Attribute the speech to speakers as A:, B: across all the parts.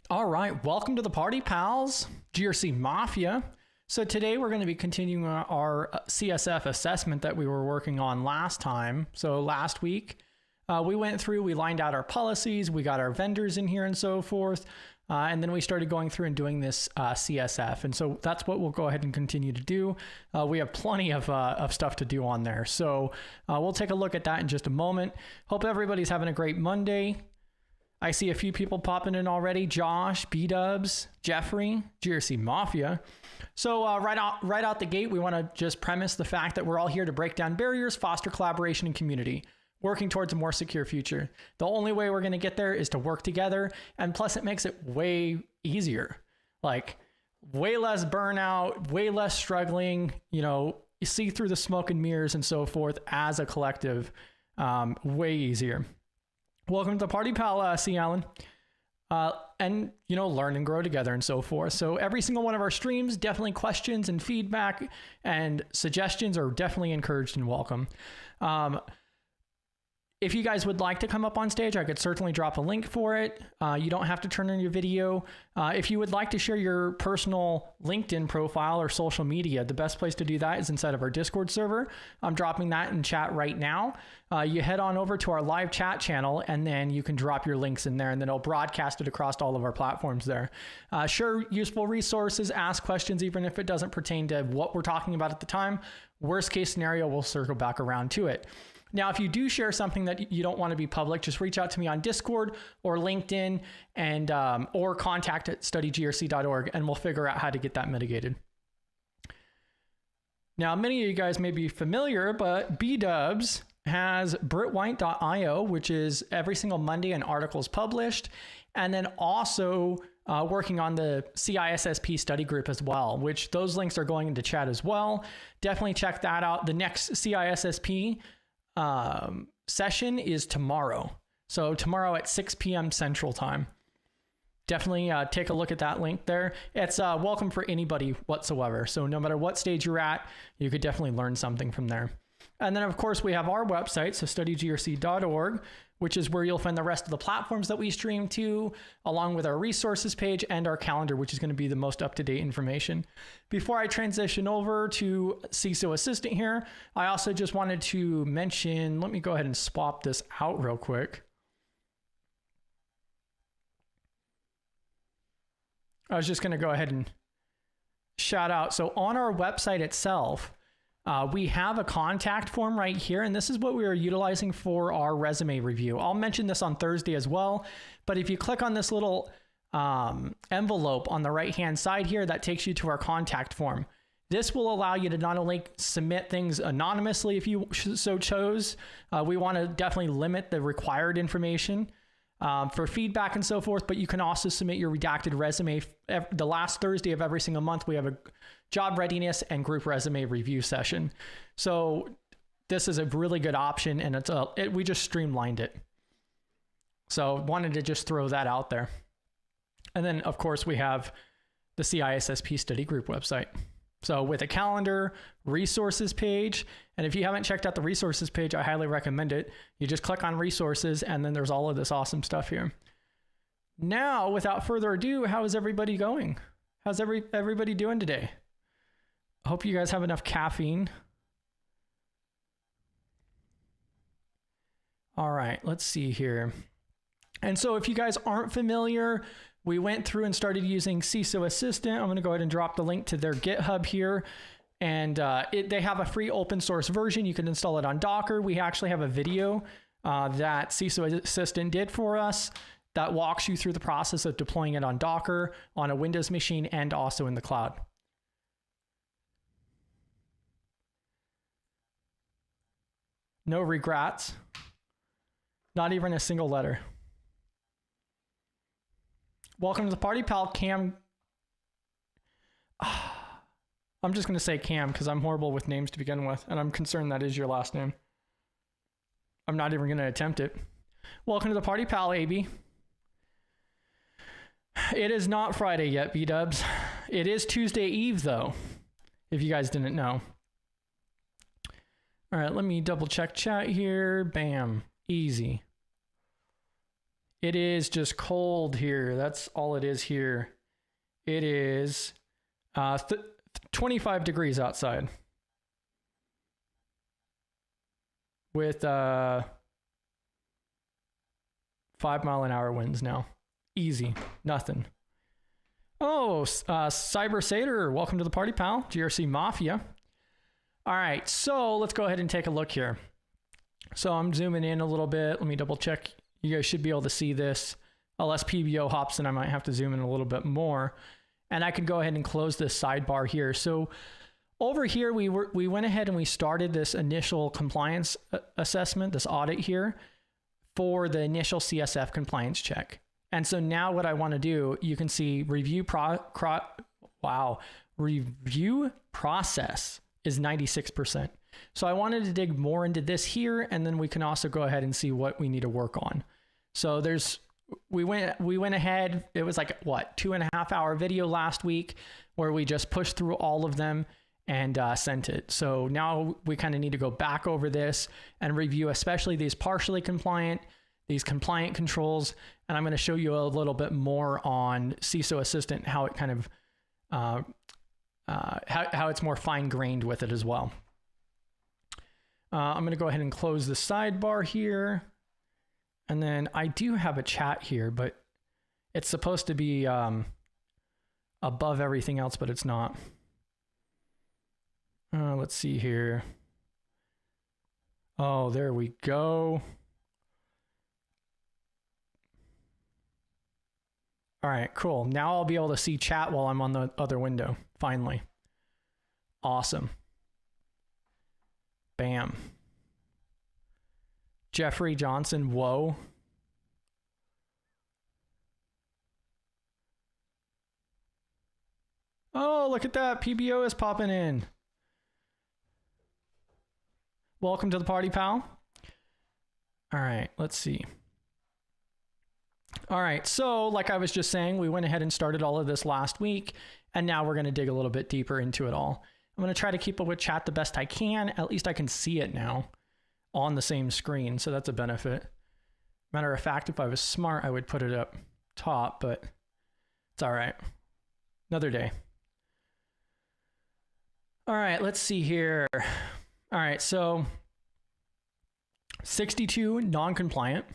A: All right, welcome to the party, pals, GRC Mafia. So today we're going to be continuing our CSF assessment that we were working on last time. So last week we went through, we lined out our policies, we got our vendors in here and so forth, and then we started going through and doing this CSF. And so that's what we'll go ahead and continue to do. We have plenty of stuff to do on there. So we'll take a look at that in just a moment. Hope everybody's having a great Monday. I see a few people popping in already. Josh, B-Dubs, Jeffrey, GRC Mafia. So right out the gate, we want to just premise the fact that we're all here to break down barriers, foster collaboration and community, working towards a more secure future. The only way we're going to get there is to work together. And plus it makes it way easier, like way less burnout, way less struggling, you know, you see through the smoke and mirrors and so forth as a collective, way easier. Welcome to the party, pal, C. Allen. And, you know, learn and grow together and so forth. So every single one of our streams, definitely questions and feedback and suggestions are definitely encouraged and welcome. If you guys would like to come up on stage, I could certainly drop a link for it. You don't have to turn on your video. If you would like to share your personal LinkedIn profile or social media, the best place to do that is inside of our Discord server. I'm dropping that in chat right now. You head on over to our live chat channel and then you can drop your links in there and then it'll broadcast it across all of our platforms there. Share useful resources, ask questions, even if it doesn't pertain to what we're talking about at the time. Worst case scenario, we'll circle back around to it. Now, if you do share something that you don't want to be public, just reach out to me on Discord or LinkedIn and or contact at StudyGRC.org and we'll figure out how to get that mitigated. Now, many of you guys may be familiar, but B-Dubs has BritWhite.io, which is every single Monday an article is published, and then also working on the CISSP study group as well, which those links are going into chat as well. Definitely check that out. The next CISSP session is tomorrow. So tomorrow at 6 p.m. Central Time. Definitely take a look at that link there. It's welcome for anybody whatsoever. So no matter what stage you're at, you could definitely learn something from there. And then of course we have our website, so StudyGRC.org, which is where you'll find the rest of the platforms that we stream to, along with our resources page and our calendar, which is going to be the most up-to-date information. Before I transition over to CISO Assistant here, I also just wanted to mention, let me go ahead and swap this out real quick. I was just going to go ahead and shout out. So on our website itself, we have a contact form right here, and this is what we are utilizing for our resume review. I'll mention this on Thursday as well, but if you click on this little envelope on the right-hand side here, that takes you to our contact form. This will allow you to not only submit things anonymously if you so chose, we want to definitely limit the required information for feedback and so forth, but you can also submit your redacted resume. The last Thursday of every single month, we have a job readiness and group resume review session. So this is a really good option, and we just streamlined it. So wanted to just throw that out there. And then of course we have the CISSP study group website. So with a calendar, resources page, and if you haven't checked out the resources page, I highly recommend it. You just click on resources and then there's all of this awesome stuff here. Now, without further ado, how is everybody going? How's everybody doing today? I hope you guys have enough caffeine. All right, let's see here. And so if you guys aren't familiar, we went through and started using CISO Assistant. I'm going to go ahead and drop the link to their GitHub here. And they have a free open source version. You can install it on Docker. We actually have a video that CISO Assistant did for us that walks you through the process of deploying it on Docker, on a Windows machine, and also in the cloud. No regrets. Not even a single letter. Welcome to the party, pal, Cam. I'm just going to say Cam because I'm horrible with names to begin with, and I'm concerned that is your last name. I'm not even going to attempt it. Welcome to the party, pal, AB. It is not Friday yet, B-Dubs. It is Tuesday Eve, though, if you guys didn't know. All right, let me double check chat here. Bam. Easy. It is just cold here. That's all it is here. It is 25 degrees outside with 5-mile-an-hour winds now. Easy, nothing. Oh, Cyber Satyr, welcome to the party, pal. GRC Mafia. All right, so let's go ahead and take a look here. So I'm zooming in a little bit. Let me double check. You guys should be able to see this. Unless PBO hops in, I might have to zoom in a little bit more. And I could go ahead and close this sidebar here. So over here, we went ahead and we started this initial compliance assessment, this audit here, for the initial CSF compliance check. And so now what I want to do, you can see review process is 96%. So I wanted to dig more into this here, and then we can also go ahead and see what we need to work on. So we went ahead, it was like what, 2.5 hour video last week where we just pushed through all of them and sent it. So now we kind of need to go back over this and review, especially these partially compliant, these compliant controls. And I'm going to show you a little bit more on CISO Assistant, how it kind of, how it's more fine-grained with it as well. I'm going to go ahead and close the sidebar here. And then I do have a chat here, but it's supposed to be above everything else, but it's not. Let's see here. Oh, there we go. All right, cool. Now I'll be able to see chat while I'm on the other window, finally. Awesome. Bam. Jeffrey Johnson, whoa. Oh, look at that. PBO is popping in. Welcome to the party, pal. All right, let's see. All right, so like I was just saying, we went ahead and started all of this last week, and now we're going to dig a little bit deeper into it all. I'm going to try to keep up with chat the best I can. At least I can see it now on the same screen, so that's a benefit. Matter of fact, if I was smart, I would put it up top, but it's all right. Another day. All right, let's see here. All right, so 62 non-compliant,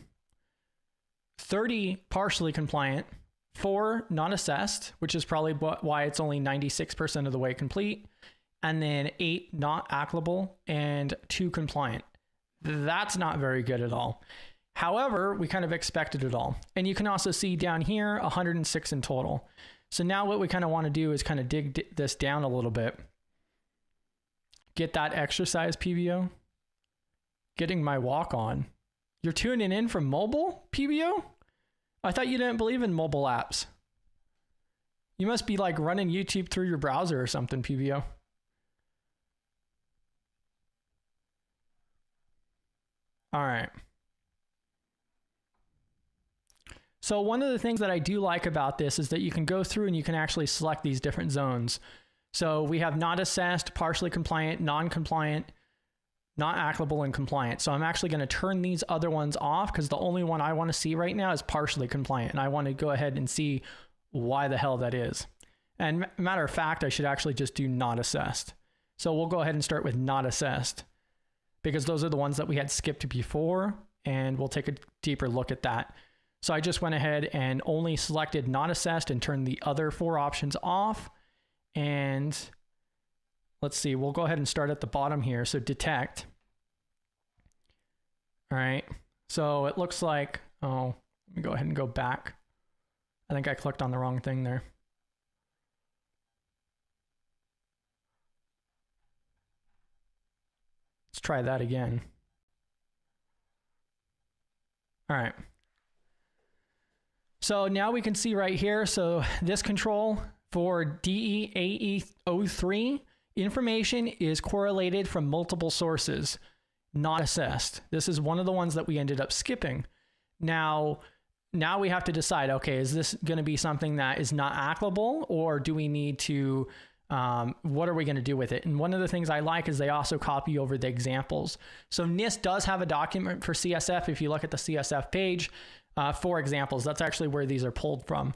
A: 30 partially compliant, 4 non-assessed, which is probably why it's only 96% of the way complete, and then 8 not applicable and 2 compliant. That's not very good at all. However, we kind of expected it all. And you can also see down here, 106 in total. So now what we kind of want to do is kind of dig this down a little bit. Get that exercise, PBO. Getting my walk on. You're tuning in from mobile, PBO? I thought you didn't believe in mobile apps. You must be like running YouTube through your browser or something, PBO. All right. So one of the things that I do like about this is that you can go through and you can actually select these different zones. So we have not assessed, partially compliant, non-compliant, not applicable, and compliant. So I'm actually going to turn these other ones off because the only one I want to see right now is partially compliant. And I want to go ahead and see why the hell that is. And matter of fact, I should actually just do not assessed. So we'll go ahead and start with not assessed because those are the ones that we had skipped before, and we'll take a deeper look at that. So I just went ahead and only selected not assessed and turned the other 4 options off. And let's see, we'll go ahead and start at the bottom here. So detect. All right. So it looks like, oh, let me go ahead and go back. I think I clicked on the wrong thing there. Let's try that again. All right. So now we can see right here. So this control for DEAE03, information is correlated from multiple sources, not assessed. This is one of the ones that we ended up skipping. Now we have to decide, okay, is this going to be something that is not applicable, or do we need to, what are we going to do with it? And one of the things I like is they also copy over the examples. So NIST does have a document for CSF. If you look at the CSF page, 4 examples. That's actually where these are pulled from.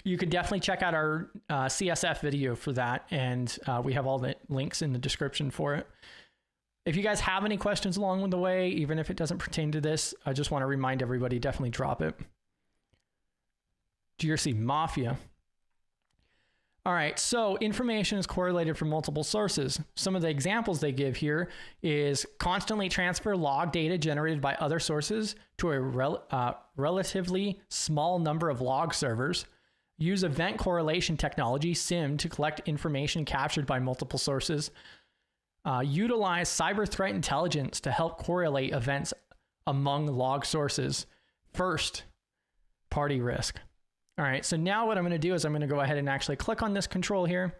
A: You could definitely check out our CSF video for that, and we have all the links in the description for it. If you guys have any questions along the way, even if it doesn't pertain to this, I just want to remind everybody, definitely drop it. GRC Mafia. All right, so information is correlated from multiple sources. Some of the examples they give here is constantly transfer log data generated by other sources to a relatively small number of log servers. Use event correlation technology, SIM, to collect information captured by multiple sources. Utilize cyber threat intelligence to help correlate events among log sources. First, party risk. All right, so now what I'm going to do is I'm going to go ahead and actually click on this control here.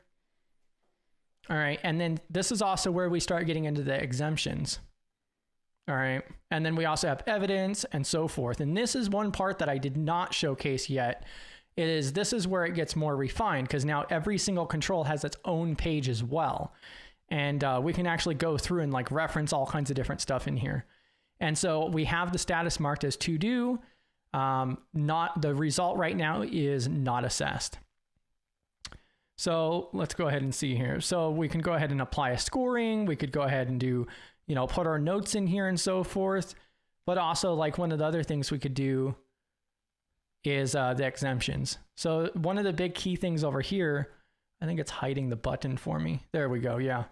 A: All right, and then this is also where we start getting into the exemptions. All right, and then we also have evidence and so forth. And this is one part that I did not showcase yet. This is where it gets more refined, because now every single control has its own page as well. And we can actually go through and like reference all kinds of different stuff in here. And so we have the status marked as to do. Not the result right now is not assessed. So let's go ahead and see here. So we can go ahead and apply a scoring. We could go ahead and do, put our notes in here and so forth. But also, like, one of the other things we could do is the exemptions. So one of the big key things over here, I think it's hiding the button for me. There we go. Yeah.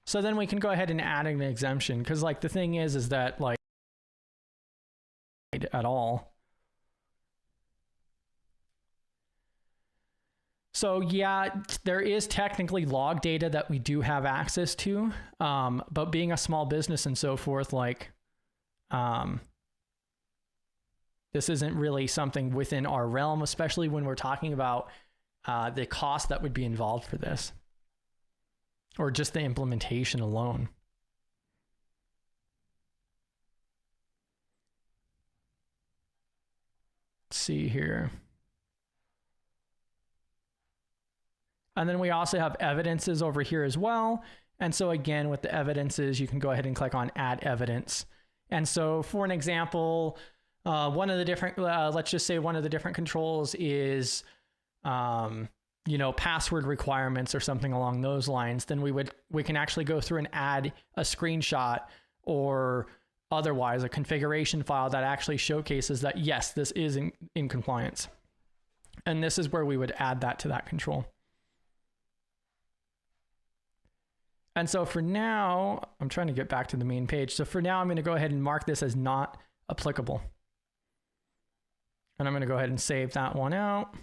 A: So then we can go ahead and add an exemption, because like the thing is that like at all. So yeah, there is technically log data that we do have access to, but being a small business and so forth, like this isn't really something within our realm, especially when we're talking about the cost that would be involved for this, or just the implementation alone. Let's see here. And then we also have evidences over here as well. And so again, with the evidences, you can go ahead and click on add evidence. And so for an example, one of the different, let's just say one of the different controls is, password requirements or something along those lines. Then we can actually go through and add a screenshot or otherwise a configuration file that actually showcases that, yes, this is in compliance. And this is where we would add that to that control. And so for now, I'm trying to get back to the main page. So for now, I'm going to go ahead and mark this as not applicable. And I'm going to go ahead and save that one out.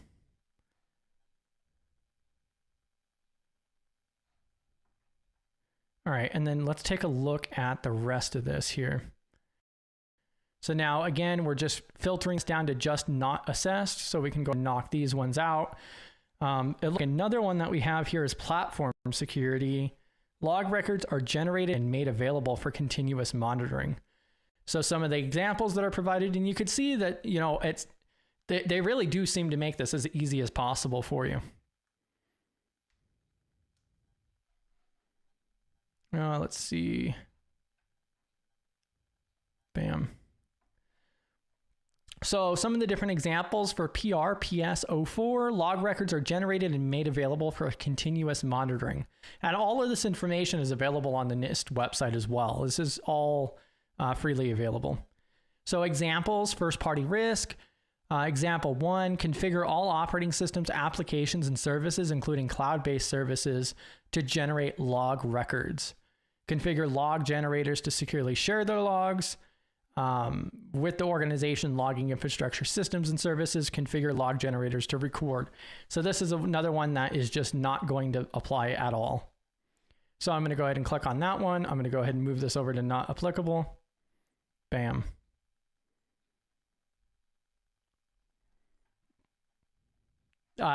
A: All right, and then let's take a look at the rest of this here. So now, again, we're just filtering down to just not assessed, so we can go and knock these ones out. Another one that we have here is platform security. Log records are generated and made available for continuous monitoring. So some of the examples that are provided, and you could see that, they really do seem to make this as easy as possible for you. Let's see. Bam. So some of the different examples for PRPS04, log records are generated and made available for continuous monitoring. And all of this information is available on the NIST website as well. This is all freely available. So examples, first party risk. Example 1, configure all operating systems, applications, and services, including cloud-based services, to generate log records. Configure log generators to securely share their logs. With the organization logging infrastructure systems and services, configure log generators to record. So this is another one that is just not going to apply at all. So I'm going to go ahead and click on that one. I'm going to go ahead and move this over to not applicable. Bam.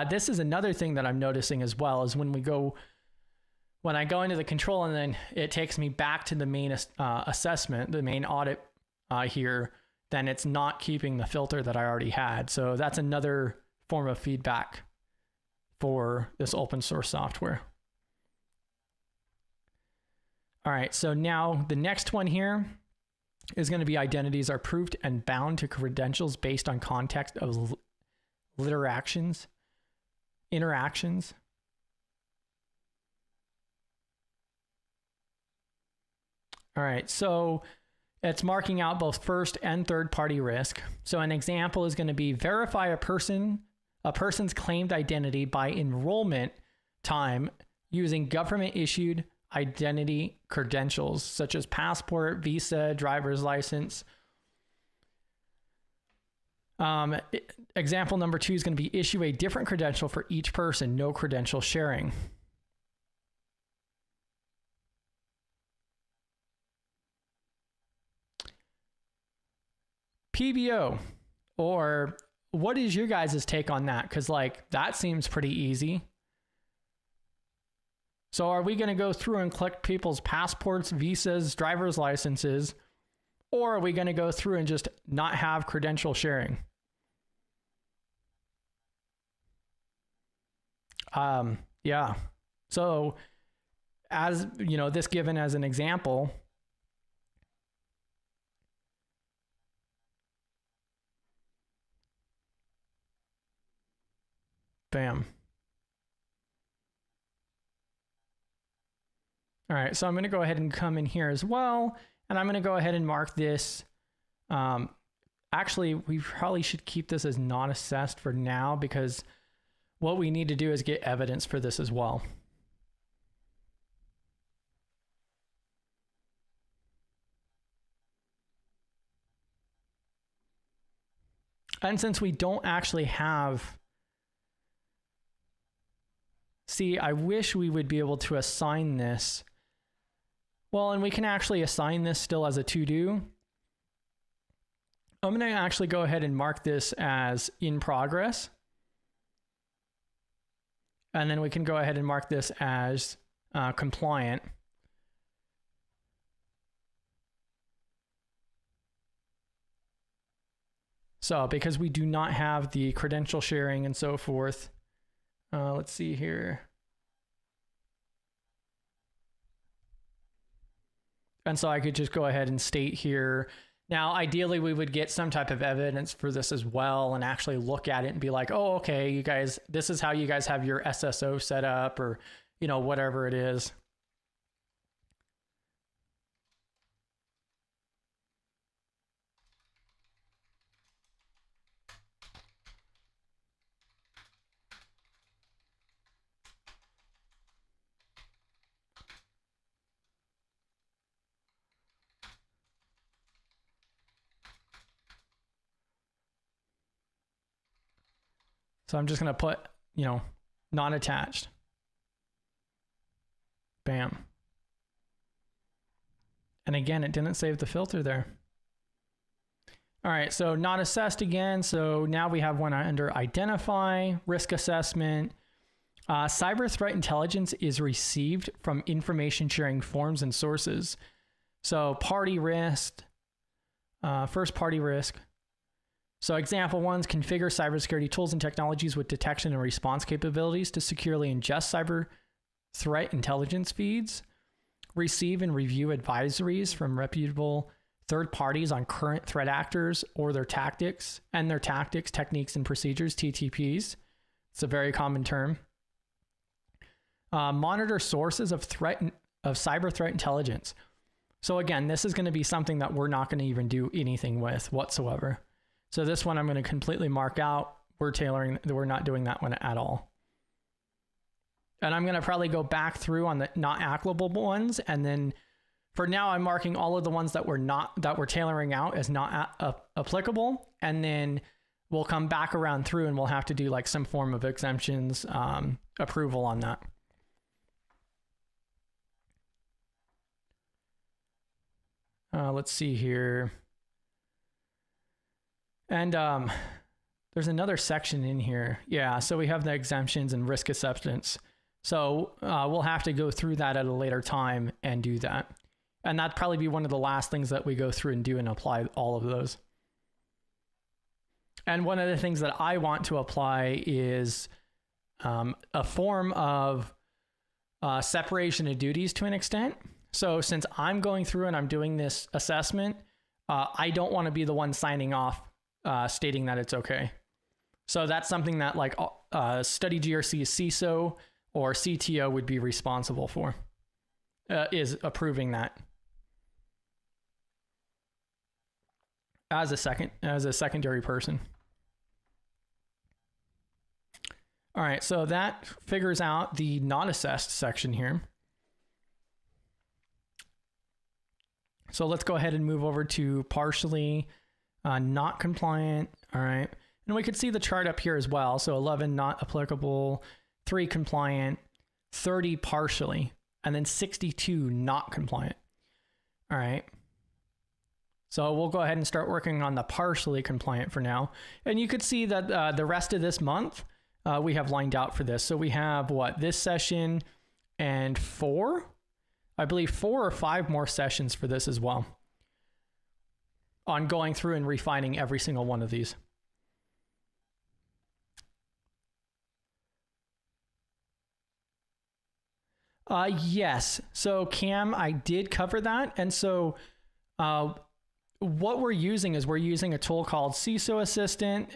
A: This is another thing that I'm noticing as well, is when I go into the control and then it takes me back to the main assessment, the main audit here, then it's not keeping the filter that I already had. So that's another form of feedback for this open source software. All right, so now the next one here, is going to be identities are proved and bound to credentials based on context of interactions. All right, so it's marking out both first and third party risk. So an example is going to be verify a person's claimed identity by enrollment time using government issued identity credentials such as passport, visa, driver's license. Example number 2 is going to be issue a different credential for each person, no credential sharing. PBO, or what is your guys' take on that? Because like that seems pretty easy. So are we going to go through and collect people's passports, visas, driver's licenses, or are we going to go through and just not have credential sharing? Yeah. So as you know, this given as an example, bam. All right, so I'm going to go ahead and come in here as well, and I'm going to go ahead and mark this. Actually, we probably should keep this as not assessed for now, because what we need to do is get evidence for this as well. And since we don't actually have, see, I wish we would be able to assign this. Well, and we can actually assign this still as a to-do. I'm going to actually go ahead and mark this as in progress. And then we can go ahead and mark this as compliant. So because we do not have the credential sharing and so forth, let's see here. And so I could just go ahead and state here. Now, ideally, we would get some type of evidence for this as well and actually look at it and be like, oh, okay, you guys, this is how you guys have your SSO set up, or, you know, whatever it is. So I'm just going to put, you know, not attached. Bam. And again, it didn't save the filter there. All right, so not assessed again. So now we have one under identify, risk assessment. Cyber threat intelligence is received from information sharing forms and sources. So party risk, first party risk. So example 1 is configure cybersecurity tools and technologies with detection and response capabilities to securely ingest cyber threat intelligence feeds, receive and review advisories from reputable third parties on current threat actors or their tactics, techniques, and procedures, TTPs. It's a very common term. Monitor sources of cyber threat intelligence. So again, this is going to be something that we're not going to even do anything with whatsoever. So this one I'm going to completely mark out. We're not doing that one at all. And I'm going to probably go back through on the not applicable ones. And then for now, I'm marking all of the ones that we're tailoring out as not applicable. And then we'll come back around through and we'll have to do like some form of exemptions approval on that. Let's see here. And there's another section in here. Yeah, so we have the exemptions and risk acceptance. So we'll have to go through that at a later time and do that. And that'd probably be one of the last things that we go through and do and apply all of those. And one of the things that I want to apply is a form of separation of duties to an extent. So since I'm going through and I'm doing this assessment, I don't want to be the one signing off stating that it's okay. So that's something that like StudyGRC CISO or CTO would be responsible for, is approving that as a secondary person. All right, so that figures out the not assessed section here. So let's go ahead and move over to partially not compliant. All right, and we could see the chart up here as well. So 11 not applicable, 3 compliant, 30 partially, and then 62 not compliant. All right. So we'll go ahead and start working on the partially compliant for now. And you could see that the rest of this month, we have lined out for this. So we have what, this session and 4, I believe 4 or 5 more sessions for this as well, on going through and refining every single one of these. Yes. So Cam, I did cover that. And so what we're using is we're using a tool called CISO Assistant.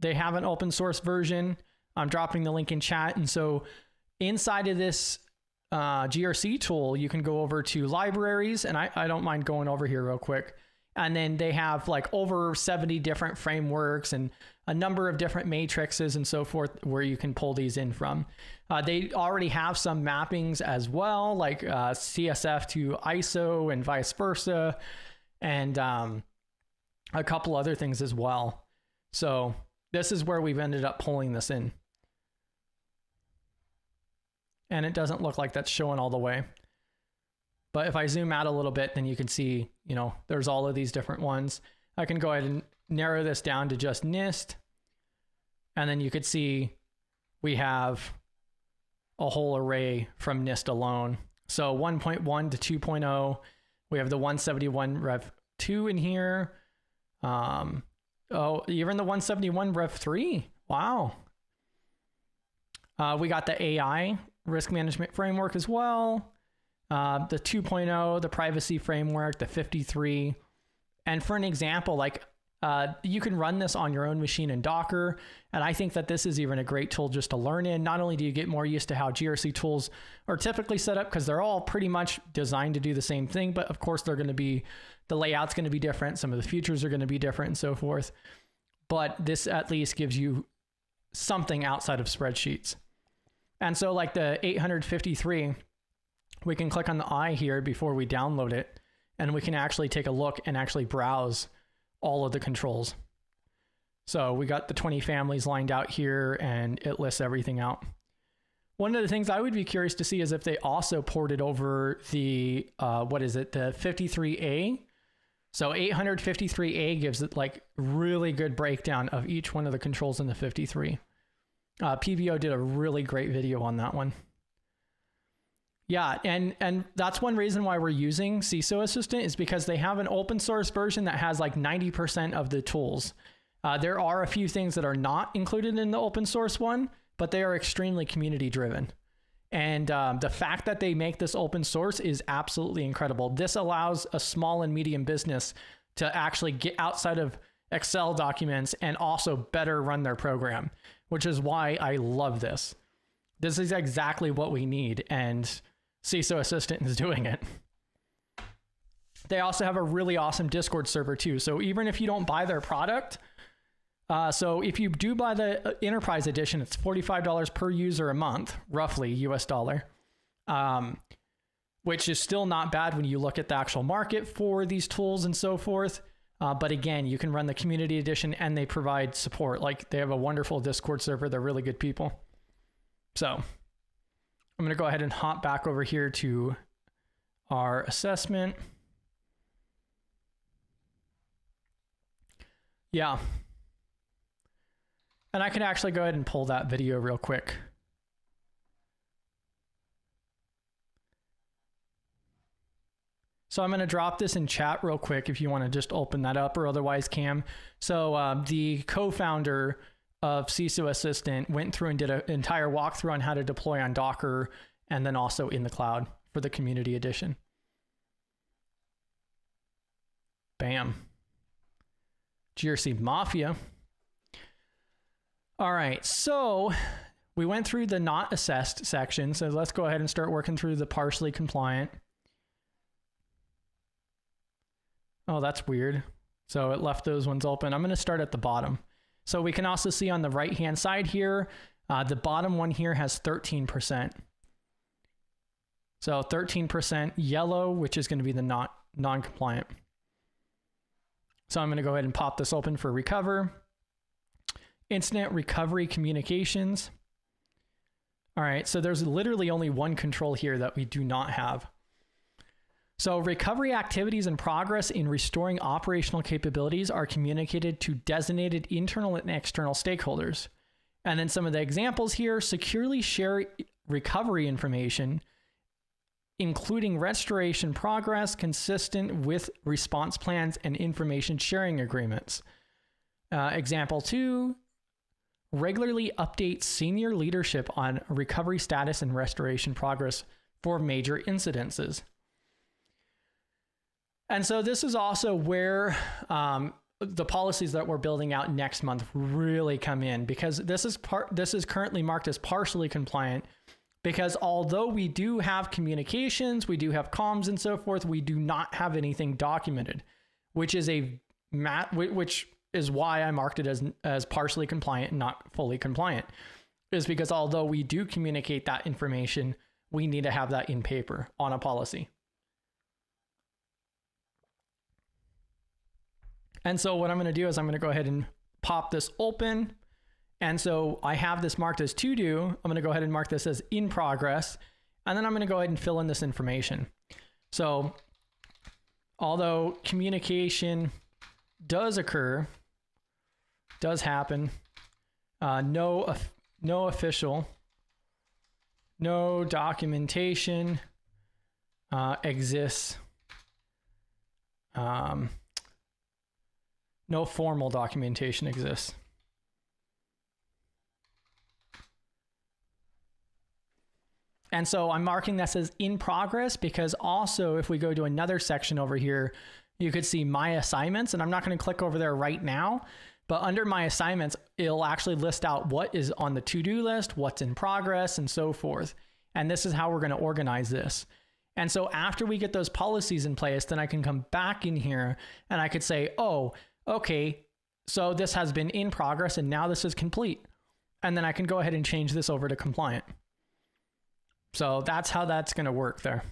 A: They have an open source version. I'm dropping the link in chat. And so inside of this GRC tool, you can go over to libraries, and I don't mind going over here real quick. And then they have like over 70 different frameworks and a number of different matrices and so forth where you can pull these in from. They already have some mappings as well, like CSF to ISO and vice versa, and a couple other things as well. So this is where we've ended up pulling this in. And it doesn't look like that's showing all the way. But if I zoom out a little bit, then you can see, you know, there's all of these different ones. I can go ahead and narrow this down to just NIST. And then you could see we have a whole array from NIST alone. So 1.1 to 2.0, we have the 171 Rev 2 in here. Oh, even the 171 Rev 3. Wow. We got the AI risk management framework as well. The 2.0, the privacy framework, the 53. And for an example, like you can run this on your own machine in Docker. And I think that this is even a great tool just to learn in. Not only do you get more used to how GRC tools are typically set up, because they're all pretty much designed to do the same thing, but of course they're going to be, the layout's going to be different. Some of the features are going to be different and so forth. But this at least gives you something outside of spreadsheets. And so like the 853, we can click on the I here before we download it, and we can actually take a look and actually browse all of the controls. So we got the 20 families lined out here, and it lists everything out. One of the things I would be curious to see is if they also ported over the, the 53A. So 853A gives it like really good breakdown of each one of the controls in the 53. PVO did a really great video on that one. Yeah, and that's one reason why we're using CISO Assistant, is because they have an open source version that has like 90% of the tools. There are a few things that are not included in the open source one, but they are extremely community driven. And the fact that they make this open source is absolutely incredible. This allows a small and medium business to actually get outside of Excel documents and also better run their program, which is why I love this. This is exactly what we need, and CISO Assistant is doing it. They also have a really awesome Discord server too. So even if you don't buy their product, so if you do buy the Enterprise Edition, it's $45 per user a month, roughly US dollar, which is still not bad when you look at the actual market for these tools and so forth. But again, you can run the Community Edition, and they provide support. Like, they have a wonderful Discord server. They're really good people. So I'm going to go ahead and hop back over here to our assessment. Yeah. And I can actually go ahead and pull that video real quick. So I'm going to drop this in chat real quick if you want to just open that up, or otherwise Cam. So the co-founder of CISO Assistant went through and did an entire walkthrough on how to deploy on Docker and then also in the cloud for the Community Edition. Bam. Bam. GRC Mafia. All right, so we went through the not assessed section. So let's go ahead and start working through the partially compliant. Oh, that's weird. So it left those ones open. I'm going to start at the bottom. So we can also see on the right-hand side here, the bottom one here has 13%. So 13% yellow, which is going to be the non-compliant. So I'm going to go ahead and pop this open for recover. Incident recovery communications. All right, so there's literally only one control here that we do not have. So recovery activities in progress in restoring operational capabilities are communicated to designated internal and external stakeholders. And then some of the examples here: securely share recovery information, including restoration progress consistent with response plans and information sharing agreements. Example 2, regularly update senior leadership on recovery status and restoration progress for major incidences. And so this is also where the policies that we're building out next month really come in, because this is currently marked as partially compliant, because although we do have communications, we do have comms and so forth, we do not have anything documented, which is why I marked it as partially compliant and not fully compliant, is because although we do communicate that information, we need to have that in paper on a policy. And so what I'm going to do is I'm going to go ahead and pop this open. And so I have this marked as to do. I'm going to go ahead and mark this as in progress. And then I'm going to go ahead and fill in this information. So although communication does occur, does happen, no official, no documentation exists, no formal documentation exists. And so I'm marking this as in progress because also if we go to another section over here, you could see my assignments, and I'm not going to click over there right now, but under my assignments, it'll actually list out what is on the to-do list, what's in progress, and so forth. And this is how we're going to organize this. And so after we get those policies in place, then I can come back in here and I could say, oh, okay, so this has been in progress and now this is complete. And then I can go ahead and change this over to compliant. So that's how that's going to work there.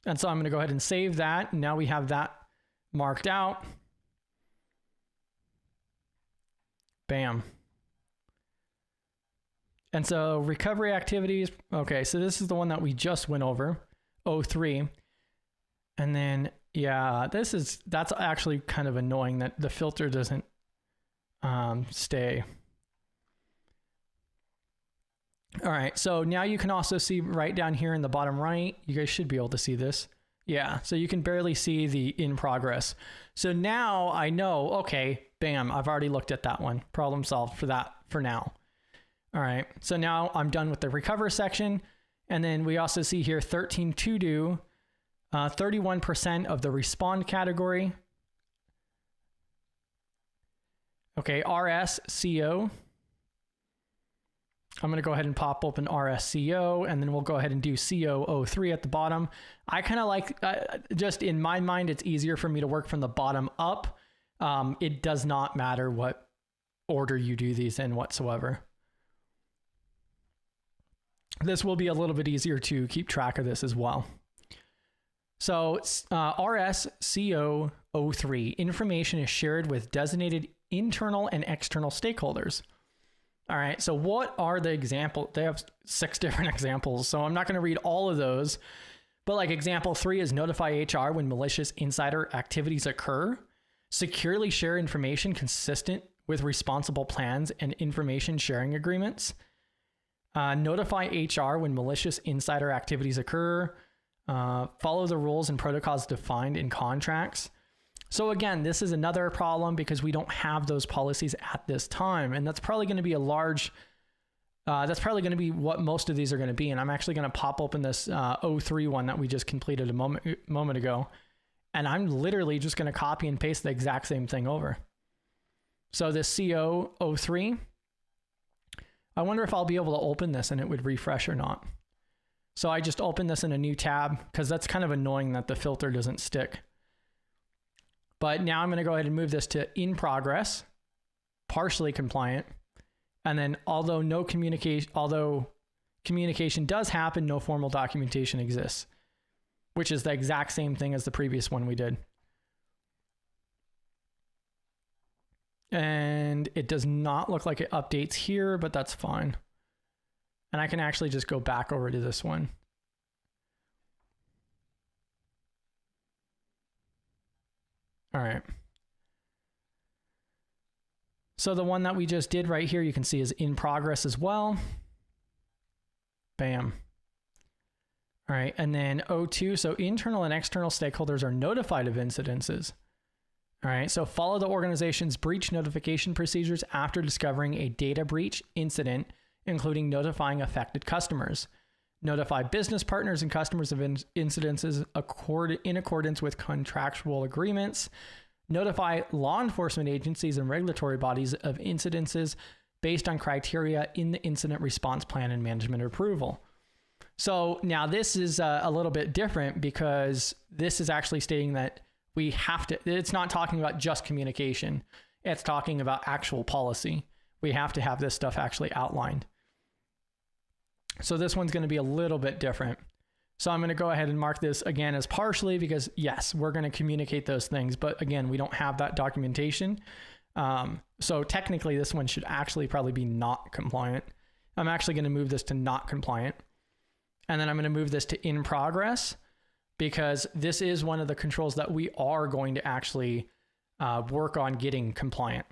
A: And so I'm going to go ahead and save that. And now we have that marked out. Bam. And so recovery activities. Okay, so this is the one that we just went over, 03. And then, yeah, that's actually kind of annoying that the filter doesn't stay. All right, so now you can also see right down here in the bottom right, you guys should be able to see this. Yeah, so you can barely see the in progress. So now I know, okay, bam, I've already looked at that one. Problem solved for that for now. All right, so now I'm done with the recover section. And then we also see here 13 to do, 31% of the respond category. Okay, RSCO. I'm going to go ahead and pop open RSCO, and then we'll go ahead and do CO03 at the bottom. I kind of like, just in my mind, it's easier for me to work from the bottom up. It does not matter what order you do these in whatsoever. This will be a little bit easier to keep track of this as well. So RSCO03, information is shared with designated internal and external stakeholders. All right, so what are the examples? They have 6 different examples, so I'm not going to read all of those. But like example 3 is notify HR when malicious insider activities occur. Securely share information consistent with responsible plans and information sharing agreements. Notify HR when malicious insider activities occur. Follow the rules and protocols defined in contracts. So again, this is another problem because we don't have those policies at this time. And that's probably going to be a large, that's probably going to be what most of these are going to be. And I'm actually going to pop open this 03 one that we just completed a moment ago. And I'm literally just going to copy and paste the exact same thing over. So this CO03, I wonder if I'll be able to open this and it would refresh or not. So I just opened this in a new tab because that's kind of annoying that the filter doesn't stick. But now I'm going to go ahead and move this to in progress, partially compliant. And then although communication does happen, no formal documentation exists, which is the exact same thing as the previous one we did. And it does not look like it updates here, but that's fine. And I can actually just go back over to this one. All right. So the one that we just did right here, you can see is in progress as well. Bam. All right, and then O2, so internal and external stakeholders are notified of incidences. All right, so follow the organization's breach notification procedures after discovering a data breach incident, including notifying affected customers. Notify business partners and customers of incidences in accordance with contractual agreements. Notify law enforcement agencies and regulatory bodies of incidences based on criteria in the incident response plan and management approval. So now this is a little bit different because this is actually stating that we have to, it's not talking about just communication. It's talking about actual policy. We have to have this stuff actually outlined. So this one's going to be a little bit different. So I'm going to go ahead and mark this again as partially because yes, we're going to communicate those things, but again, we don't have that documentation. So technically this one should actually probably be not compliant. I'm actually going to move this to not compliant. And then I'm going to move this to in progress because this is one of the controls that we are going to actually work on getting compliant.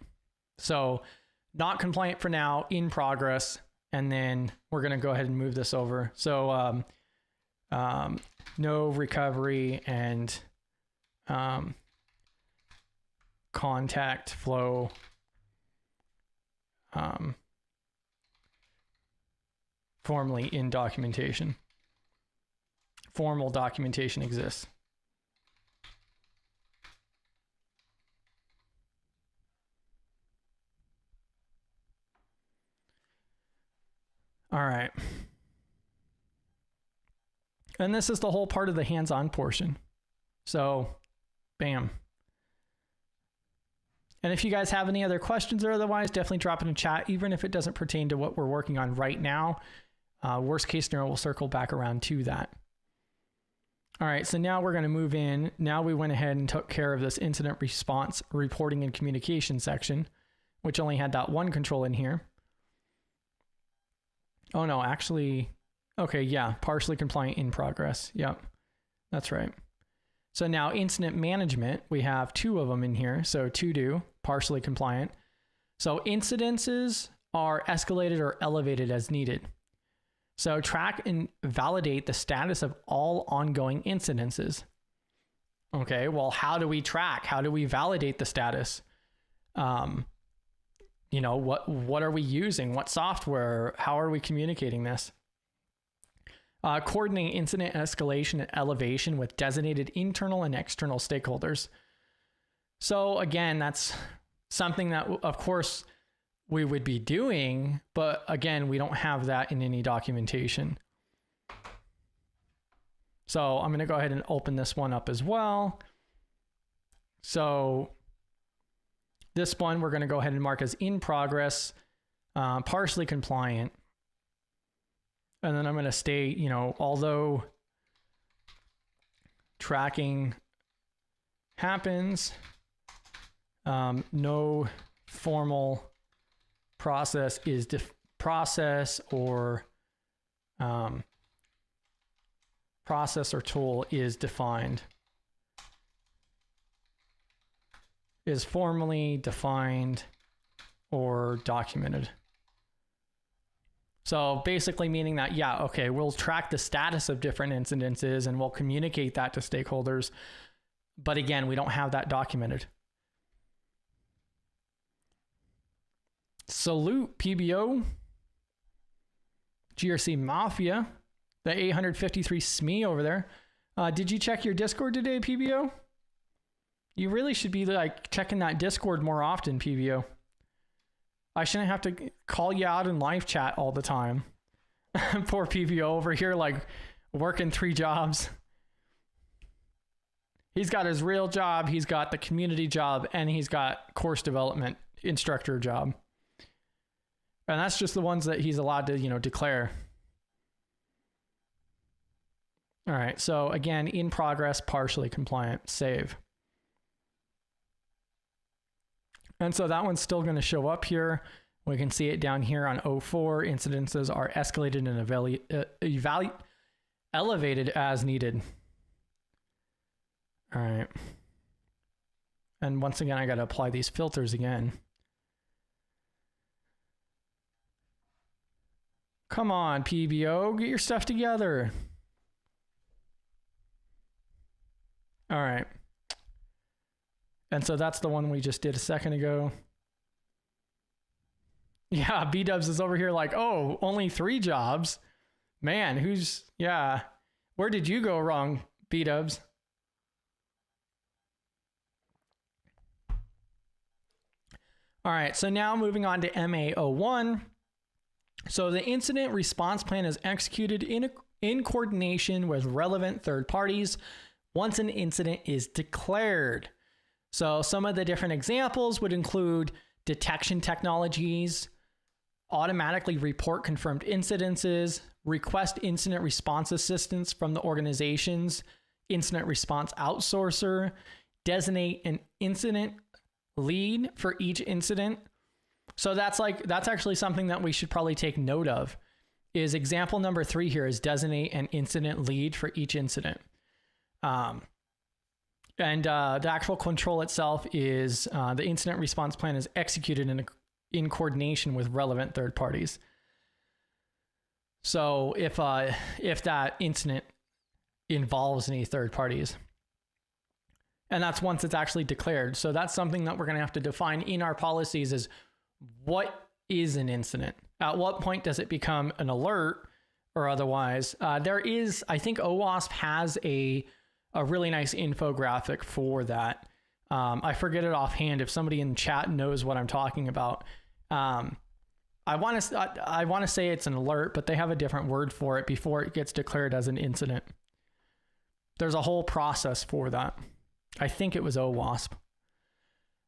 A: So not compliant for now, in progress, and then we're going to go ahead and move this over. So no recovery and contact flow formally in documentation. Formal documentation exists. All right. And this is the whole part of the hands-on portion. So, bam. And if you guys have any other questions or otherwise, definitely drop it in chat, even if it doesn't pertain to what we're working on right now. Worst case scenario, we'll circle back around to that. All right, so now we're going to move in. Now we went ahead and took care of this incident response reporting and communication section, which only had that one control in here. Oh no, actually, okay, yeah, partially compliant in progress. Yep, that's right. So now incident management, we have two of them in here. So to do, partially compliant. So incidences are escalated or elevated as needed. So track and validate the status of all ongoing incidences. Okay, well, how do we track? How do we validate the status? You know, what are we using? What software? How are we communicating this? Coordinate incident escalation and elevation with designated internal and external stakeholders. So again, that's something that, of course, we would be doing, but again, we don't have that in any documentation. So I'm going to go ahead and open this one up as well. So this one, we're going to go ahead and mark as in progress, partially compliant. And then I'm going to state, you know, although tracking happens, no formal process is process or tool is defined, is formally defined or documented. So basically meaning that, yeah, okay, we'll track the status of different incidences and we'll communicate that to stakeholders. But again, we don't have that documented. Salute PBO, GRC Mafia, the 853 SME over there. Did you check your Discord today, PBO? You really should be like checking that Discord more often, PBO. I shouldn't have to call you out in live chat all the time. Poor PBO over here, like working 3 jobs. He's got his real job, he's got the community job, and he's got course development instructor job. And that's just the ones that he's allowed to, declare. All right, so again, in progress, partially compliant, save. And so that one's still going to show up here. We can see it down here on 04. Incidences are escalated and elevated as needed. All right. And once again, I got to apply these filters again. Come on, PBO, get your stuff together. All right. And so that's the one we just did a second ago. Yeah, B-dubs is over here like, oh, only 3 jobs. Man, where did you go wrong, B-dubs? All right, so now moving on to MA01. So the incident response plan is executed in coordination with relevant third parties once an incident is declared. So some of the different examples would include detection technologies, automatically report confirmed incidences, request incident response assistance from the organization's incident response outsourcer, designate an incident lead for each incident. So that's actually something that we should probably take note of. Is example number 3 here is designate an incident lead for each incident. And the actual control itself is the incident response plan is executed in coordination with relevant third parties. So if that incident involves any third parties, and that's once it's actually declared. So that's something that we're going to have to define in our policies is what is an incident? At what point does it become an alert or otherwise? There is, I think OWASP has a really nice infographic for that. I forget it offhand. If somebody in chat knows what I'm talking about, I want to say it's an alert, but they have a different word for it before it gets declared as an incident. There's a whole process for that. I think it was OWASP.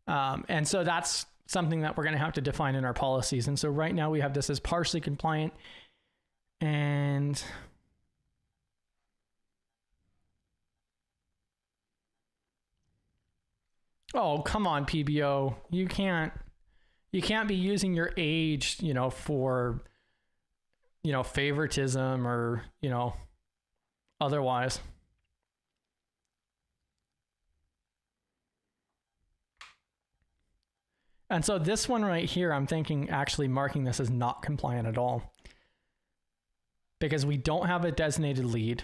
A: And so that's something that we're going to have to define in our policies. And so right now we have this as partially compliant, and oh, come on, PBO. You can't be using your age, for, favoritism or, otherwise. And so this one right here, I'm thinking actually marking this as not compliant at all, because we don't have a designated lead.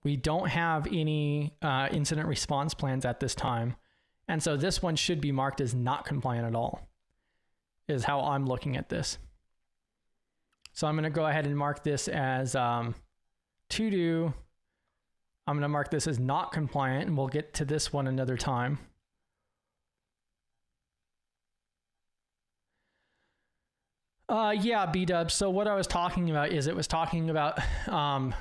A: We don't have any incident response plans at this time. And so this one should be marked as not compliant at all, is how I'm looking at this. So I'm going to go ahead and mark this as to do. I'm going to mark this as not compliant, and we'll get to this one another time. Yeah, B-dub. So what I was talking about is it was talking about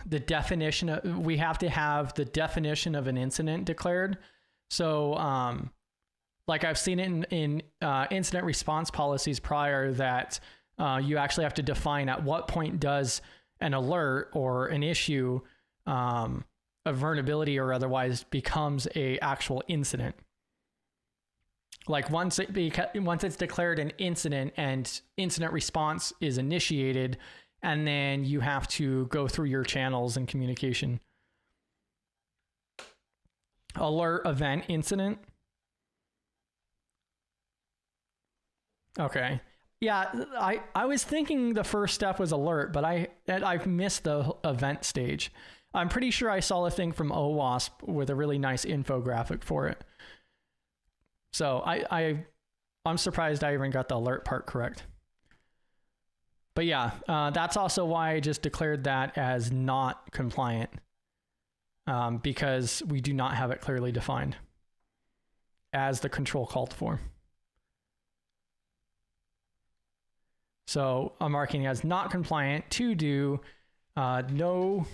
A: the definition of, we have to have the definition of an incident declared. So like I've seen it in incident response policies prior that you actually have to define at what point does an alert or an issue, a vulnerability or otherwise, becomes a actual incident. Like once it's declared an incident and incident response is initiated, and then you have to go through your channels and communication. Alert, event, incident. Okay. Yeah, I was thinking the first step was alert, but I've missed the event stage. I'm pretty sure I saw a thing from OWASP with a really nice infographic for it. So I'm surprised I even got the alert part correct. But yeah, that's also why I just declared that as not compliant, because we do not have it clearly defined. as the control called for. So I'm marking as not compliant to do no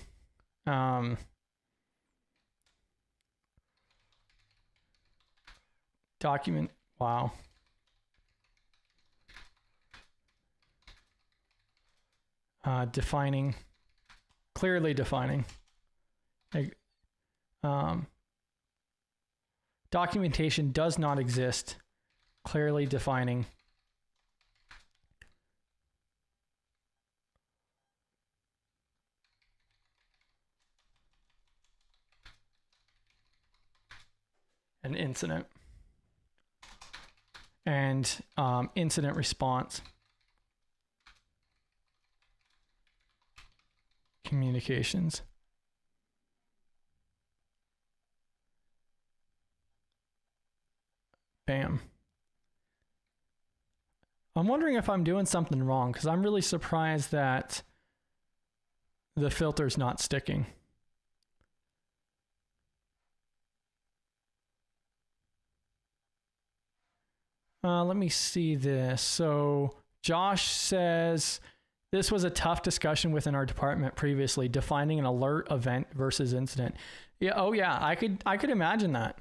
A: document. Wow. Defining, clearly defining. Documentation does not exist, clearly defining an incident and incident response communications. Bam. I'm wondering if I'm doing something wrong, because I'm really surprised that the filter's not sticking. Let me see this. So Josh says, this was a tough discussion within our department previously, defining an alert, event versus incident. Yeah, oh yeah, I could imagine that.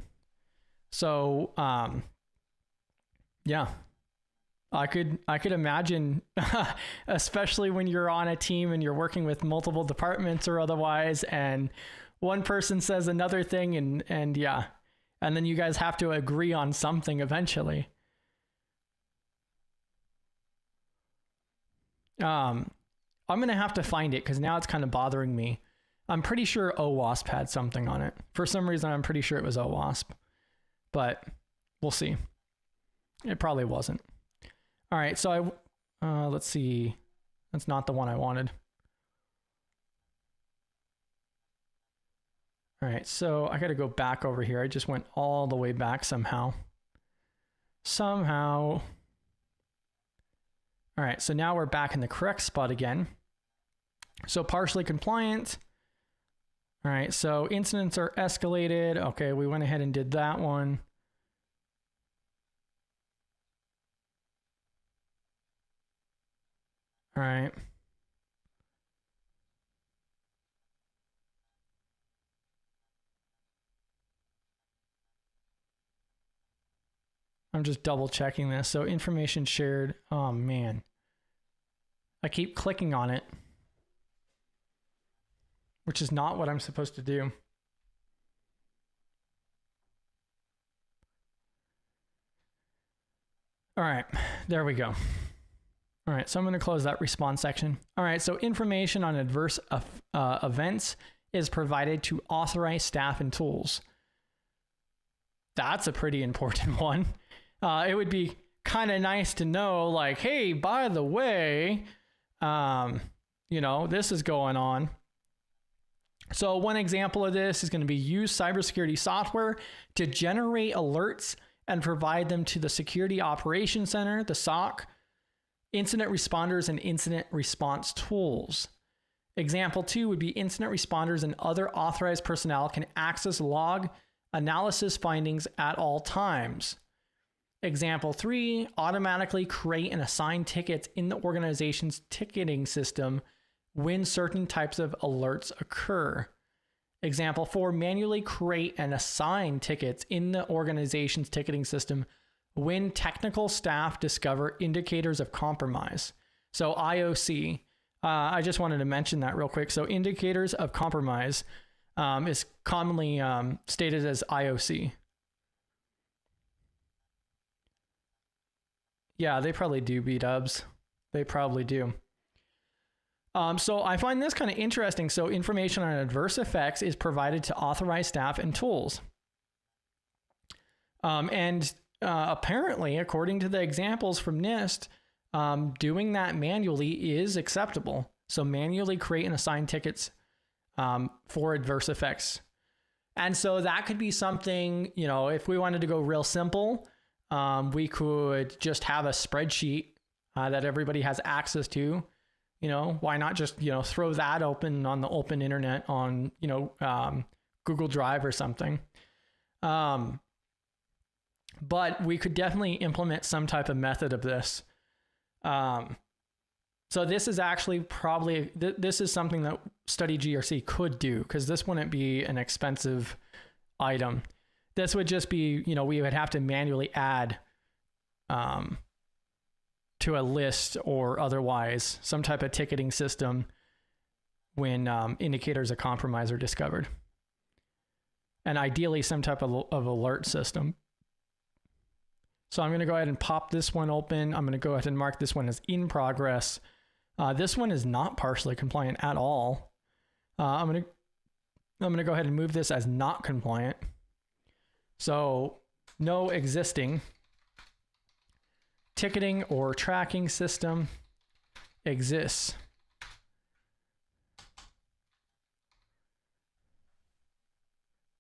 A: So yeah, I could imagine, especially when you're on a team and you're working with multiple departments or otherwise, and one person says another thing, and yeah, and then you guys have to agree on something eventually. I'm gonna have to find it, because now it's kind of bothering me. I'm pretty sure OWASP had something on it. For some reason, I'm pretty sure it was OWASP, but we'll see. It probably wasn't. All right, so let's see. That's not the one I wanted. All right, so I got to go back over here. I just went all the way back somehow. All right, so now we're back in the correct spot again. So partially compliant. All right, so incidents are escalated. Okay, we went ahead and did that one. All right. I'm just double checking this. So information shared. Oh man. I keep clicking on it, which is not what I'm supposed to do. All right, there we go. All right, so I'm going to close that response section. All right, so information on adverse events is provided to authorized staff and tools. That's a pretty important one. It would be kind of nice to know, like, hey, by the way, you know, this is going on. So one example of this is going to be use cybersecurity software to generate alerts and provide them to the Security Operations Center, the SOC, incident responders, and incident response tools. Example 2 would be incident responders and other authorized personnel can access log analysis findings at all times. Example 3, automatically create and assign tickets in the organization's ticketing system when certain types of alerts occur. Example 4, manually create and assign tickets in the organization's ticketing system when technical staff discover indicators of compromise. So IOC, I just wanted to mention that real quick. So indicators of compromise is commonly stated as IOC. Yeah, they probably do, B-dubs. They probably do. So I find this kind of interesting. So information on adverse effects is provided to authorized staff and tools. Apparently, according to the examples from NIST, doing that manually is acceptable. So manually create and assign tickets for adverse effects. And so that could be something, you know, if we wanted to go real simple, we could just have a spreadsheet that everybody has access to. You know, why not just, you know, throw that open on the open internet on, you know, Google Drive or something. but we could definitely implement some type of method of this. So this is actually probably, this is something that StudyGRC could do, because this wouldn't be an expensive item. This would just be, you know, we would have to manually add to a list or otherwise some type of ticketing system when indicators of compromise are discovered. And ideally some type of alert system. So I'm going to go ahead and pop this one open. I'm going to go ahead and mark this one as in progress. This one is not partially compliant at all. I'm going to go ahead and move this as not compliant. So no existing ticketing or tracking system exists.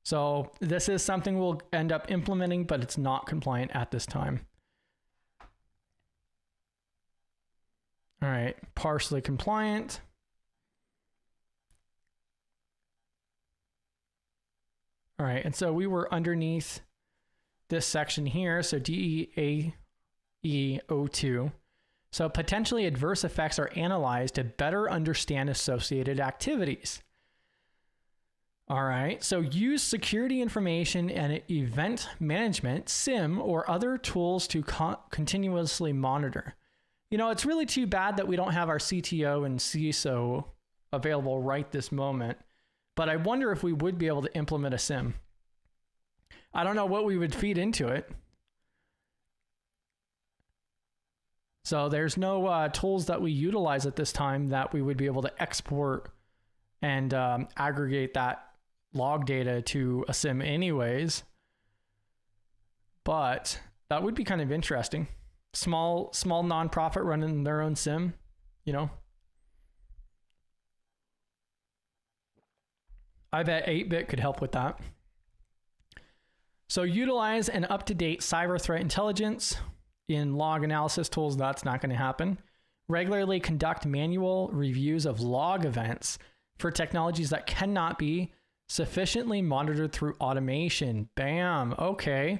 A: So this is something we'll end up implementing, but it's not compliant at this time. All right, partially compliant. All right, and so we were underneath this section here, so DEAE02. So potentially adverse effects are analyzed to better understand associated activities. All right, so use security information and event management, SIM, or other tools to continuously monitor. You know, it's really too bad that we don't have our CTO and CISO available right this moment, but I wonder if we would be able to implement a SIM. I don't know what we would feed into it. So there's no tools that we utilize at this time that we would be able to export and aggregate that log data to a SIM anyways, but that would be kind of interesting. Small nonprofit running their own SIM, you know. I bet 8-bit could help with that. So utilize an up-to-date cyber threat intelligence in log analysis tools. That's not going to happen. Regularly conduct manual reviews of log events for technologies that cannot be sufficiently monitored through automation. Bam. Okay.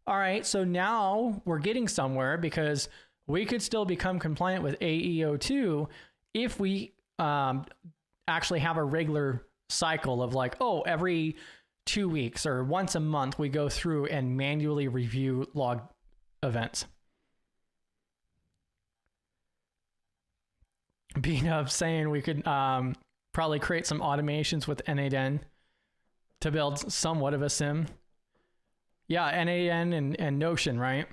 A: All right. So now we're getting somewhere, because we could still become compliant with AE02 if we actually have a regular cycle of like, oh, every 2 weeks or once a month, we go through and manually review log events. Being of saying we could probably create some automations with N8N to build somewhat of a SIM. Yeah, N8N and Notion, right?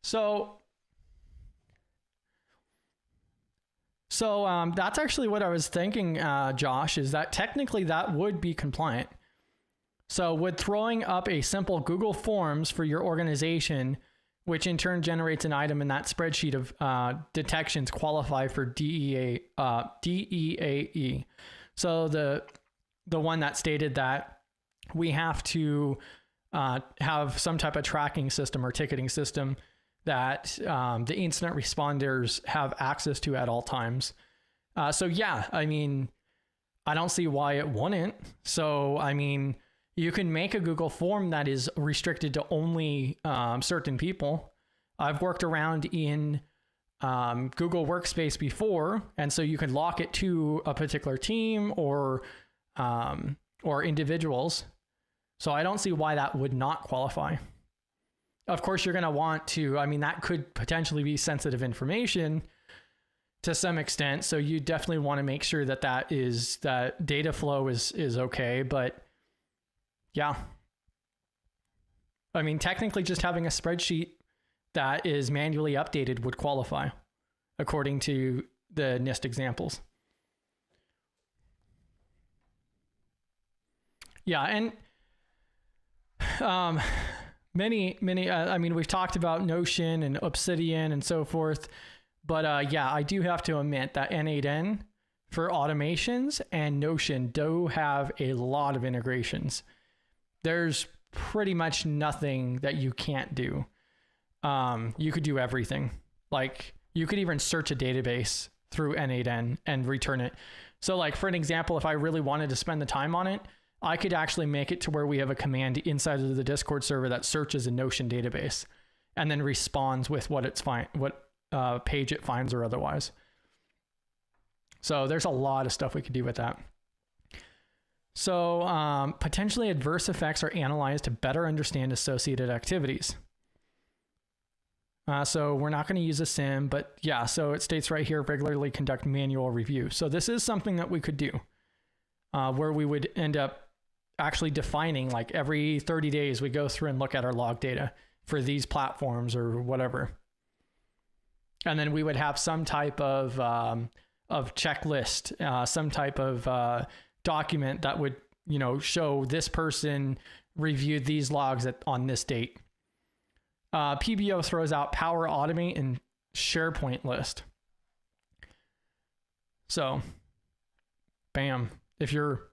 A: So that's actually what I was thinking, Josh, is that technically that would be compliant. So would throwing up a simple Google Forms for your organization, which in turn generates an item in that spreadsheet of detections, qualify for DEAE. So the one that stated that we have to have some type of tracking system or ticketing system that the incident responders have access to at all times. So yeah, I mean, I don't see why it wouldn't. So, I mean, you can make a Google form that is restricted to only certain people. I've worked around in Google Workspace before, and so you can lock it to a particular team or individuals. So I don't see why that would not qualify. Of course, you're going to want to, I mean, that could potentially be sensitive information to some extent. So you definitely want to make sure that that data flow is okay. But yeah, I mean, technically just having a spreadsheet that is manually updated would qualify according to the NIST examples. Yeah. And, many, I mean, we've talked about Notion and Obsidian and so forth, but yeah, I do have to admit that N8N for automations and Notion do have a lot of integrations. There's pretty much nothing that you can't do. You could do everything. Like you could even search a database through N8N and return it. So like for an example, if I really wanted to spend the time on it, I could actually make it to where we have a command inside of the Discord server that searches a Notion database and then responds with what page it finds or otherwise. So there's a lot of stuff we could do with that. So potentially adverse effects are analyzed to better understand associated activities. So we're not going to use a sim, but yeah, so it states right here, regularly conduct manual review. So this is something that we could do where we would end up actually defining, like every 30 days, we go through and look at our log data for these platforms or whatever. And then we would have some type of checklist, some type of document that would, show this person reviewed these logs on this date. PBO throws out Power Automate and SharePoint list. So, bam, if you're,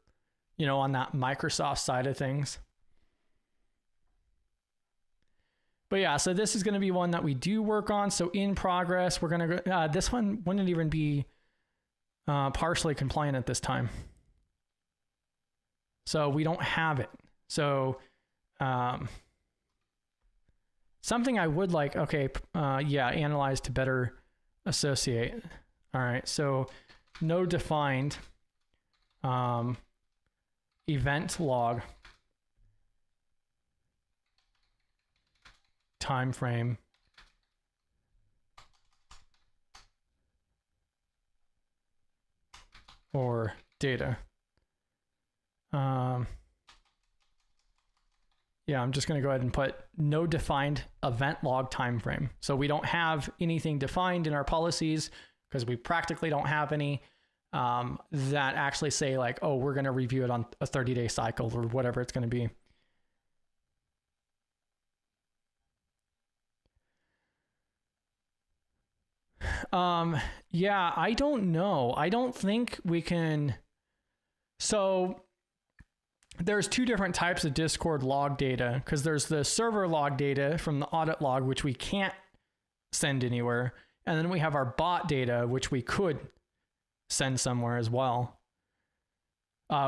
A: on that Microsoft side of things. But yeah, so this is going to be one that we do work on. So in progress, we're going to go, this one wouldn't even be partially compliant at this time. So we don't have it. So something I would like, okay, analyze to better associate. All right, so no defined event log time frame or data. I'm just going to go ahead and put no defined event log time frame. So we don't have anything defined in our policies because we practically don't have any that actually say like, oh, we're going to review it on a 30-day cycle or whatever it's going to be. I don't know. I don't think we can. So there's two different types of Discord log data, because there's the server log data from the audit log, which we can't send anywhere. And then we have our bot data, which we could send somewhere as well.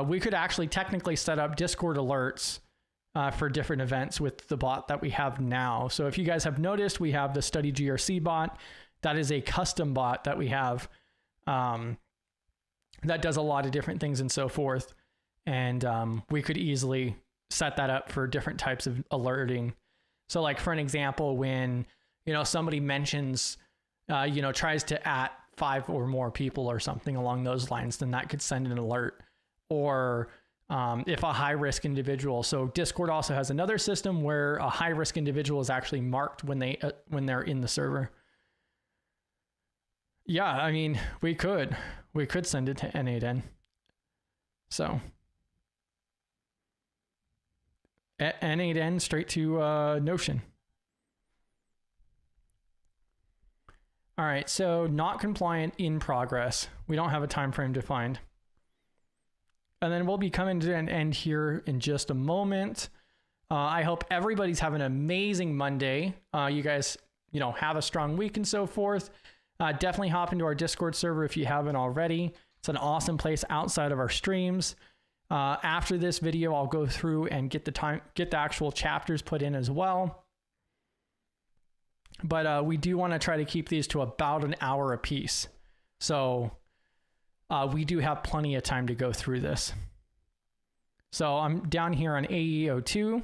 A: We could actually technically set up Discord alerts for different events with the bot that we have now. So if you guys have noticed, we have the StudyGRC bot. That is a custom bot that we have that does a lot of different things and so forth. And we could easily set that up for different types of alerting. So like for an example, when, somebody mentions, tries to at 5 or more people or something along those lines, then that could send an alert. Or if a high risk individual, so Discord also has another system where a high risk individual is actually marked when they're in the server. Yeah, I mean, we could send it to N8N. So N8N straight to Notion. All right, so not compliant in progress. We don't have a time frame defined. And then we'll be coming to an end here in just a moment. I hope everybody's having an amazing Monday. You guys, have a strong week and so forth. Definitely hop into our Discord server if you haven't already. It's an awesome place outside of our streams. After this video, I'll go through and get the actual chapters put in as well. But we do want to try to keep these to about an hour a piece. So we do have plenty of time to go through this. So I'm down here on AE02,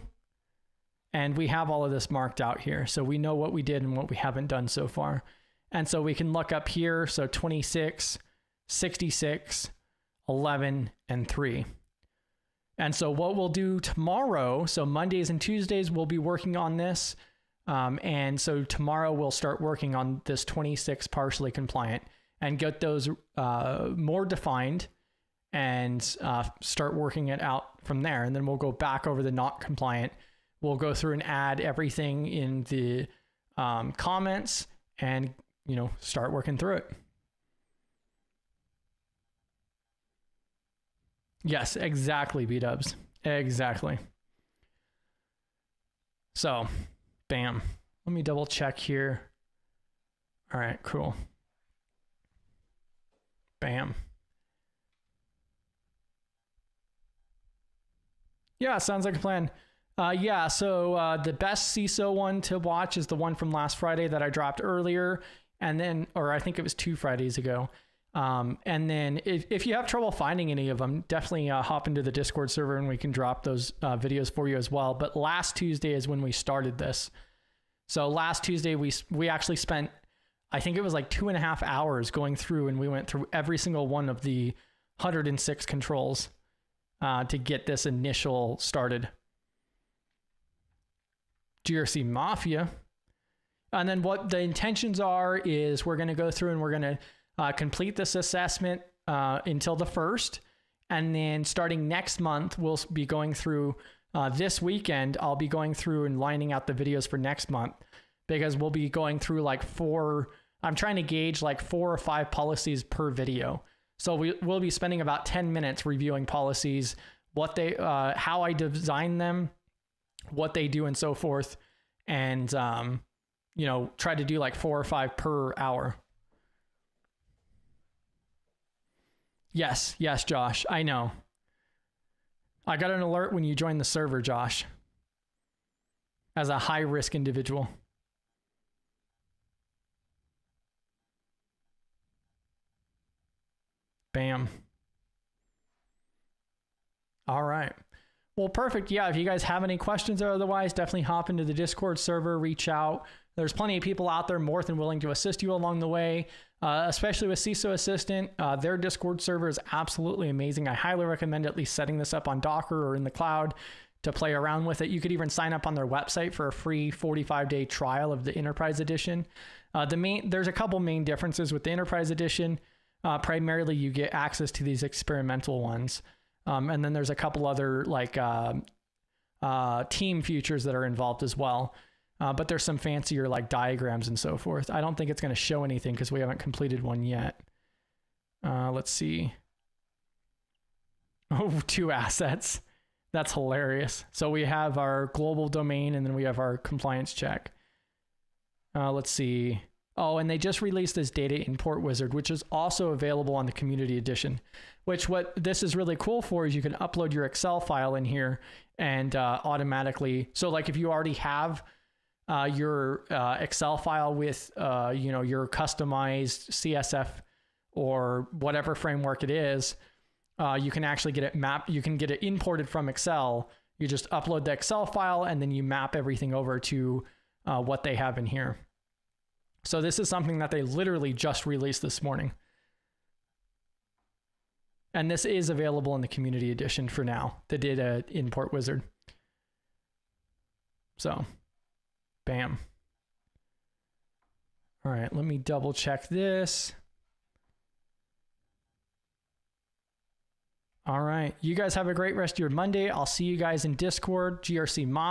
A: and we have all of this marked out here. So we know what we did and what we haven't done so far. And so we can look up here. So 26, 66, 11, and 3. And so what we'll do tomorrow, so Mondays and Tuesdays, we'll be working on this. And so tomorrow we'll start working on this 26 partially compliant and get those more defined and start working it out from there. And then we'll go back over the not compliant. We'll go through and add everything in the comments and start working through it. Yes, exactly, B-dubs. Exactly. So, bam. Let me double check here. All right, cool. Bam. Yeah, sounds like a plan. Yeah, so the best CISO one to watch is the one from last Friday that I dropped earlier. And then, or I think it was 2 Fridays ago. And then if you have trouble finding any of them, definitely hop into the Discord server and we can drop those videos for you as well. But last Tuesday is when we started this. So last Tuesday, we actually spent, I think it was like 2.5 hours going through, and we went through every single one of the 106 controls to get this initial started. GRC Mafia. And then what the intentions are is we're going to go through and we're going to complete this assessment until the 1st. And then starting next month, we'll be going through this weekend. I'll be going through and lining out the videos for next month, because we'll be going through like I'm trying to gauge like 4 or 5 policies per video. So we'll be spending about 10 minutes reviewing policies, what they, how I design them, what they do, and so forth. And, you know, try to do like 4 or 5 per hour. Yes, Josh, I know. I got an alert when you joined the server, Josh, as a high-risk individual. Bam. All right. Well, perfect. Yeah, if you guys have any questions or otherwise, definitely hop into the Discord server, reach out. There's plenty of people out there more than willing to assist you along the way, especially with CISO Assistant. Their Discord server is absolutely amazing. I highly recommend at least setting this up on Docker or in the cloud to play around with it. You could even sign up on their website for a free 45-day trial of the Enterprise Edition. There's a couple main differences with the Enterprise Edition. Primarily, you get access to these experimental ones. And then there's a couple other like team features that are involved as well. But there's some fancier like diagrams and so forth. I don't think it's going to show anything because we haven't completed one yet. Let's see. Oh, 2 assets. That's hilarious. So we have our global domain and then we have our compliance check. Let's see. Oh, and they just released this data import wizard, which is also available on the community edition, which what this is really cool for is you can upload your Excel file in here and automatically. So like if you already have your Excel file with, you know, your customized CSF or whatever framework it is, you can actually get it mapped. You can get it imported from Excel. You just upload the Excel file and then you map everything over to what they have in here. So this is something that they literally just released this morning. And this is available in the community edition for now, the data import wizard. So, bam. All right, let me double check this. All right, you guys have a great rest of your Monday. I'll see you guys in Discord, GRC Mafia.